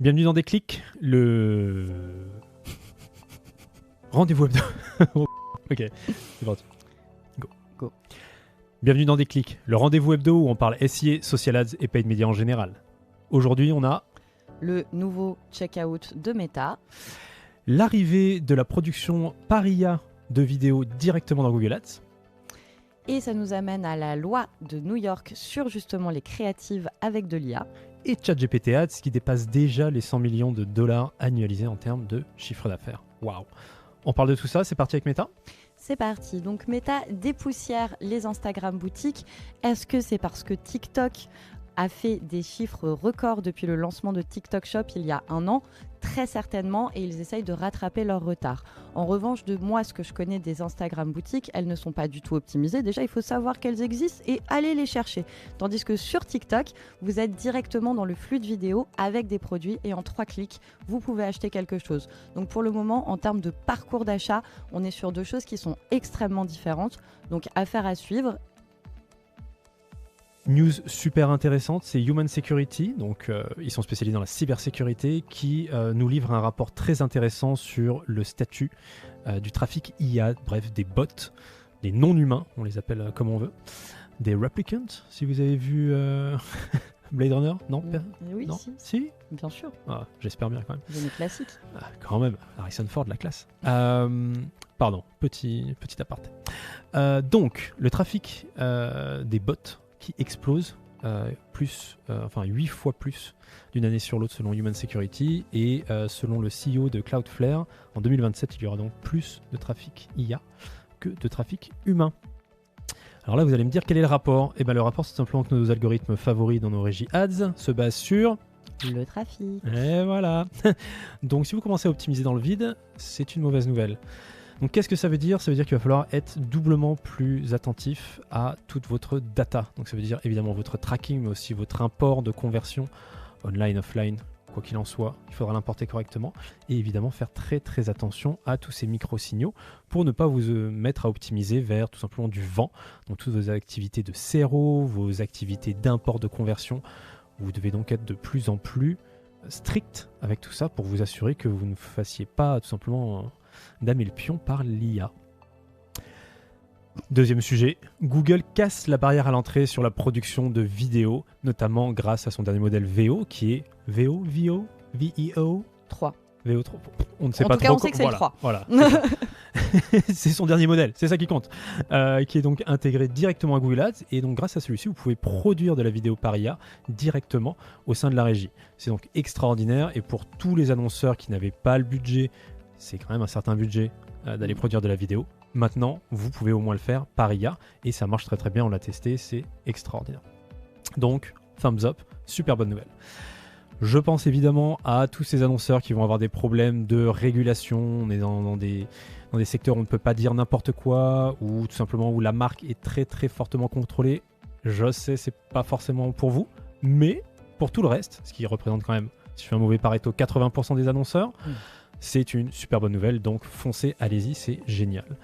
Bienvenue dans Déclic, le rendez-vous hebdo. Ok, c'est parti. Go. Bienvenue dans Déclic, le rendez-vous hebdo où on parle SIA, social ads et paid media en général. Aujourd'hui, on a Le nouveau checkout de Meta. l'arrivée de la production par IA de vidéos directement dans Google Ads. Et ça nous amène à la loi de New York sur justement les créatives avec de l'IA. Et ChatGPT Ads qui dépasse déjà les 100 millions de dollars annualisés en termes de chiffre d'affaires. Waouh! On parle de tout ça, c'est parti avec Meta. C'est parti. Donc Meta dépoussière les Instagram boutiques. Est-ce que c'est parce que TikTok a fait des chiffres records depuis le lancement de TikTok Shop il y a un an? Très certainement, et ils essayent de rattraper leur retard. En revanche, de moi, ce que je connais des Instagram boutiques, elles ne sont pas du tout optimisées. Déjà, il faut savoir qu'elles existent et aller les chercher. Tandis que sur TikTok, vous êtes directement dans le flux de vidéos avec des produits et en 3 clics, vous pouvez acheter quelque chose. Donc pour le moment, en termes de parcours d'achat, on est sur deux choses qui sont extrêmement différentes. Donc affaire à suivre. News super intéressante, c'est Human Security, donc ils sont spécialisés dans la cybersécurité, qui nous livre un rapport très intéressant sur le statut du trafic IA, bref des bots, des non-humains, on les appelle comme on veut, des replicants, si vous avez vu Blade Runner, non? Oui, Non. si, bien sûr. Ah, j'espère bien quand même. C'est une classique. Ah, quand même, Harrison Ford, la classe. Pardon, petit aparté. Donc, le trafic des bots qui explose 8 fois plus d'une année sur l'autre selon Human Security, et selon le CEO de Cloudflare, en 2027, il y aura donc plus de trafic IA que de trafic humain. Alors là, vous allez me dire quel est le rapport? Eh bien, le rapport, c'est simplement que nos algorithmes favoris dans nos régies ads se basent sur Le trafic. et voilà. Donc si vous commencez à optimiser dans le vide, c'est une mauvaise nouvelle. Donc qu'est-ce que ça veut dire? Ça veut dire qu'il va falloir être doublement plus attentif à toute votre data. Donc ça veut dire évidemment votre tracking, mais aussi votre import de conversion online, offline, quoi qu'il en soit. Il faudra l'importer correctement. Et évidemment faire très très attention à tous ces micro-signaux pour ne pas vous mettre à optimiser vers tout simplement du vent. Donc toutes vos activités de CRO, vos activités d'import de conversion. Vous devez donc être de plus en plus strict avec tout ça pour vous assurer que vous ne fassiez pas tout simplement damer le pion par l'IA. Deuxième sujet, Google casse la barrière à l'entrée sur la production de vidéos, notamment grâce à son dernier modèle VO qui est VO, VEO 3. VO3. On ne sait En pas tout cas, trop. on sait que c'est le 3. Voilà. C'est son dernier modèle, c'est ça qui compte. Qui est donc intégré directement à Google Ads. Et donc, grâce à celui-ci, vous pouvez produire de la vidéo par IA directement au sein de la régie. C'est donc extraordinaire. Et pour tous les annonceurs qui n'avaient pas le budget, c'est quand même un certain budget d'aller produire de la vidéo. Maintenant, vous pouvez au moins le faire par IA. Et ça marche très très bien, on l'a testé, c'est extraordinaire. Donc, thumbs up, super bonne nouvelle. Je pense évidemment à tous ces annonceurs qui vont avoir des problèmes de régulation. On est dans des secteurs où on ne peut pas dire n'importe quoi, ou tout simplement où la marque est très très fortement contrôlée. Je sais, c'est pas forcément pour vous, mais pour tout le reste, ce qui représente quand même, si je fais un mauvais Pareto, 80% des annonceurs, c'est une super bonne nouvelle. Donc foncez, allez-y, c'est génial.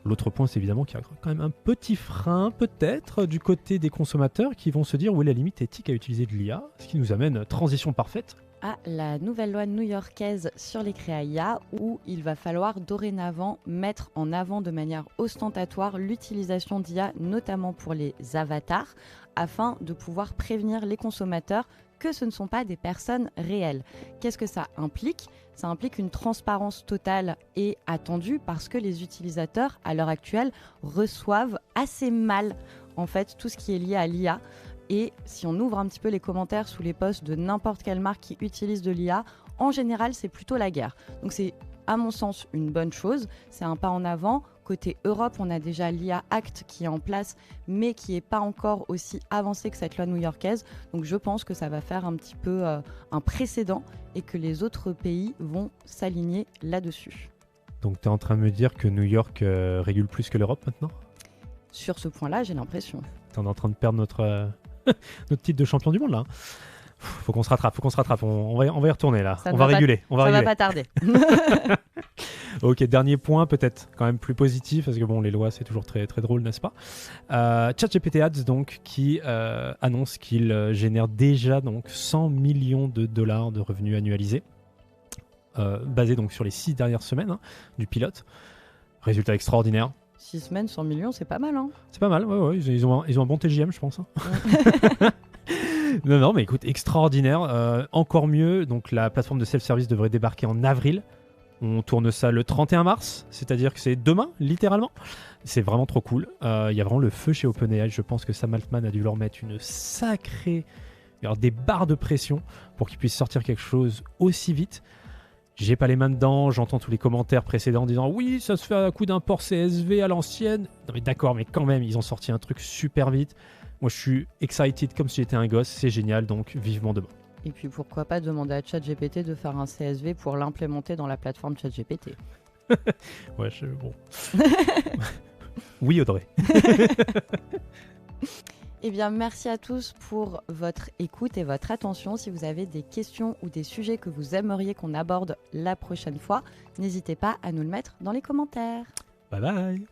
L'autre point, c'est évidemment qu'il y a quand même un petit frein, peut-être, du côté des consommateurs qui vont se dire où est la limite éthique à utiliser de l'IA, ce qui nous amène transition parfaite à la nouvelle loi new-yorkaise sur les créas IA, où il va falloir dorénavant mettre en avant de manière ostentatoire l'utilisation d'IA, notamment pour les avatars, afin de pouvoir prévenir les consommateurs que ce ne sont pas des personnes réelles. Qu'est-ce que ça implique? Ça implique une transparence totale et attendue, parce que les utilisateurs, à l'heure actuelle, reçoivent assez mal en fait tout ce qui est lié à l'IA. Et si on ouvre un petit peu les commentaires sous les posts de n'importe quelle marque qui utilise de l'IA, en général, c'est plutôt la guerre. Donc c'est, à mon sens, une bonne chose. C'est un pas en avant. Côté Europe, on a déjà l'IA Act qui est en place, mais qui n'est pas encore aussi avancé que cette loi new-yorkaise. Donc je pense que ça va faire un petit peu un précédent, et que les autres pays vont s'aligner là-dessus. Donc tu es en train de me dire que New York régule plus que l'Europe maintenant? Sur ce point-là, j'ai l'impression. On est en train de perdre notre titre de champion du monde là. Faut qu'on se rattrape, on va y retourner là. On va réguler. Va pas tarder. Ok, dernier point, peut-être quand même plus positif, parce que bon, les lois, c'est toujours très, très drôle, n'est-ce pas? ChatGPT Ads, donc, qui annonce qu'il génère déjà donc, 100 millions de dollars de revenus annualisés, basé donc sur les 6 dernières semaines du pilote. Résultat extraordinaire. 6 semaines, 100 millions, c'est pas mal, hein. C'est pas mal, ouais, ils ont un bon TGM, je pense. Non, mais écoute, extraordinaire. Encore mieux, donc la plateforme de self-service devrait débarquer en avril. On tourne ça le 31 mars, c'est-à-dire que c'est demain, littéralement. C'est vraiment trop cool. Il y a vraiment le feu chez OpenAI. Je pense que Sam Altman a dû leur mettre une sacrée... Alors, des barres de pression pour qu'ils puissent sortir quelque chose aussi vite. J'ai pas les mains dedans, j'entends tous les commentaires précédents disant oui, ça se fait à coup d'un port CSV à l'ancienne. Non mais d'accord, mais quand même, ils ont sorti un truc super vite. Moi, je suis excited comme si j'étais un gosse, c'est génial, donc vivement demain. Et puis pourquoi pas demander à ChatGPT de faire un CSV pour l'implémenter dans la plateforme ChatGPT. Ouais, bon. Oui, Audrey. Eh bien, merci à tous pour votre écoute et votre attention. Si vous avez des questions ou des sujets que vous aimeriez qu'on aborde la prochaine fois, n'hésitez pas à nous le mettre dans les commentaires. Bye bye.